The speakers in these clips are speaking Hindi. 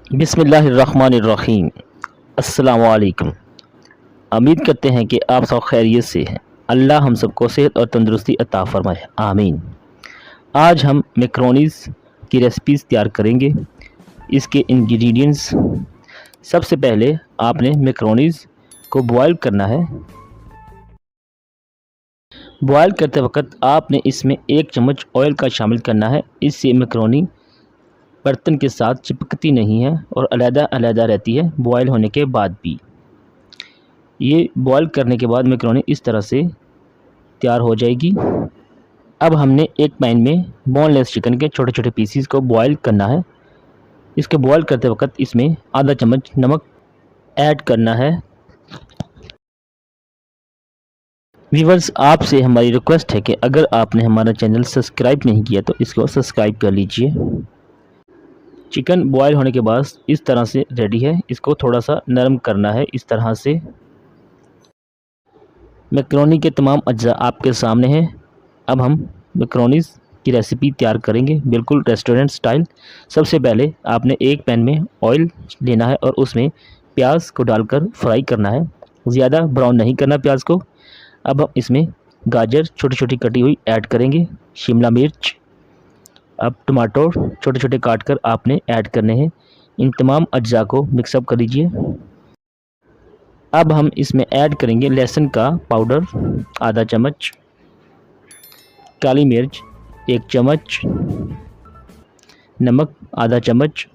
बिस्मिल्लाहिर्रहमानिर्रहीम। अस्सलामु अलैकुम। उम्मीद करते हैं कि आप सब खैरियत से हैं। अल्लाह हम सबको सेहत और तंदुरुस्ती अता फ़रमाए, आमीन। आज हम मैकरोनीज़ की रेसिपीज़ तैयार करेंगे। इसके इंग्रेडिएंट्स, सबसे पहले आपने मैकरोनीज़ को बॉयल करना है। बॉयल करते वक्त आपने इसमें 1 चम्मच ऑयल का शामिल करना है। इससे मैकरोनी बर्तन के साथ चिपकती नहीं है और अलग-अलग रहती है बॉयल होने के बाद भी। ये बॉयल करने के बाद मैकरोनी इस तरह से तैयार हो जाएगी। अब हमने एक पैन में बोनलेस चिकन के छोटे-छोटे पीसीस को बॉयल करना है। इसके बॉयल करते वक्त इसमें आधा चम्मच नमक ऐड करना है। व्यूअर्स, आपसे हमारी रिक्वेस्ट है कि अगर आपने हमारा चैनल सब्सक्राइब नहीं किया तो इसको सब्सक्राइब कर लीजिए। चिकन बॉयल होने के बाद इस तरह से रेडी है। इसको थोड़ा सा नरम करना है। इस तरह से मैकरोनी के तमाम अज्जा आपके सामने हैं। अब हम मैकरोनीज़ की रेसिपी तैयार करेंगे, बिल्कुल रेस्टोरेंट स्टाइल। सबसे पहले आपने एक पैन में ऑयल लेना है और उसमें प्याज को डालकर फ्राई करना है। ज़्यादा ब्राउन नहीं करना प्याज को। अब हम इसमें गाजर छोटी छोटी कटी हुई ऐड करेंगे, शिमला मिर्च, अब टमाटो छोटे छोटे काट कर आपने ऐड करने हैं। इन तमाम अज्जा को मिक्सअप कर लीजिए। अब हम इसमें ऐड करेंगे लहसुन का पाउडर आधा चम्मच, काली मिर्च 1 चम्मच, नमक आधा चम्मच।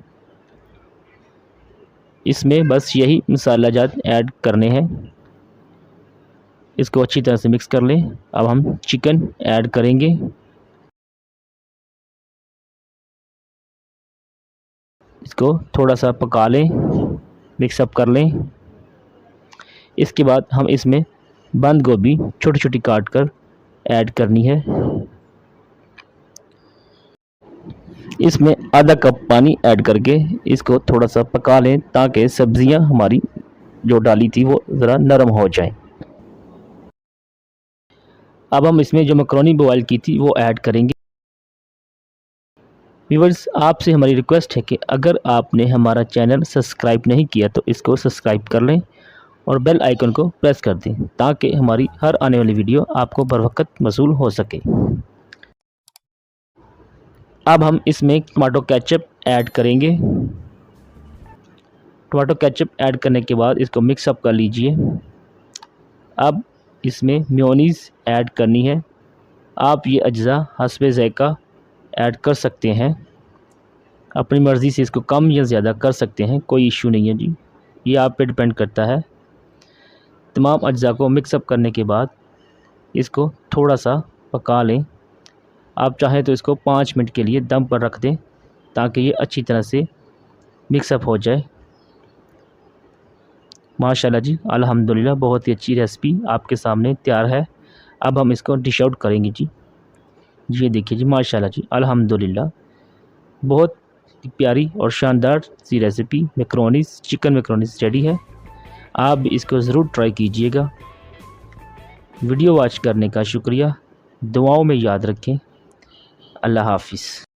इसमें बस यही मसाला जात ऐड करने हैं। इसको अच्छी तरह से मिक्स कर लें। अब हम चिकन ऐड करेंगे। इसको थोड़ा सा पका लें, मिक्सअप कर लें। इसके बाद हम इसमें बंद गोभी छोटी छोटी काट कर ऐड करनी है। इसमें आधा कप पानी ऐड करके इसको थोड़ा सा पका लें ताकि सब्जियां हमारी जो डाली थी वो ज़रा नरम हो जाए। अब हम इसमें जो मैकरोनी बॉयल की थी वो ऐड करेंगे। व्यूअर्स, आपसे हमारी रिक्वेस्ट है कि अगर आपने हमारा चैनल सब्सक्राइब नहीं किया तो इसको सब्सक्राइब कर लें और बेल आइकन को प्रेस कर दें ताकि हमारी हर आने वाली वीडियो आपको बर वक्त मौसूल हो सके। अब हम इसमें टमाटो केचप ऐड करेंगे। टमाटो केचप ऐड करने के बाद इसको मिक्सअप कर लीजिए। अब इसमें मेयोनीज़ ऐड करनी है। आप ये अज्जा हस्बे ज़ायक़ा ऐड कर सकते हैं, अपनी मर्ज़ी से इसको कम या ज़्यादा कर सकते हैं, कोई इशू नहीं है जी, ये आप पे डिपेंड करता है। तमाम अज्जा को मिक्सअप करने के बाद इसको थोड़ा सा पका लें। आप चाहें तो इसको 5 मिनट के लिए दम पर रख दें ताकि ये अच्छी तरह से मिक्सअप हो जाए। माशाल्लाह जी, अल्हम्दुलिल्लाह, बहुत ही अच्छी रेसिपी आपके सामने तैयार है। अब हम इसको डिश आउट करेंगे जी। ये देखिए जी, माशाल्लाह जी, अल्हम्दुलिल्लाह, बहुत प्यारी और शानदार सी रेसिपी मैकरोनीज़, चिकन मैकरोनीज़ रेडी है। आप भी इसको ज़रूर ट्राई कीजिएगा। वीडियो वॉच करने का शुक्रिया। दुआओं में याद रखें। अल्लाह हाफ़िज़।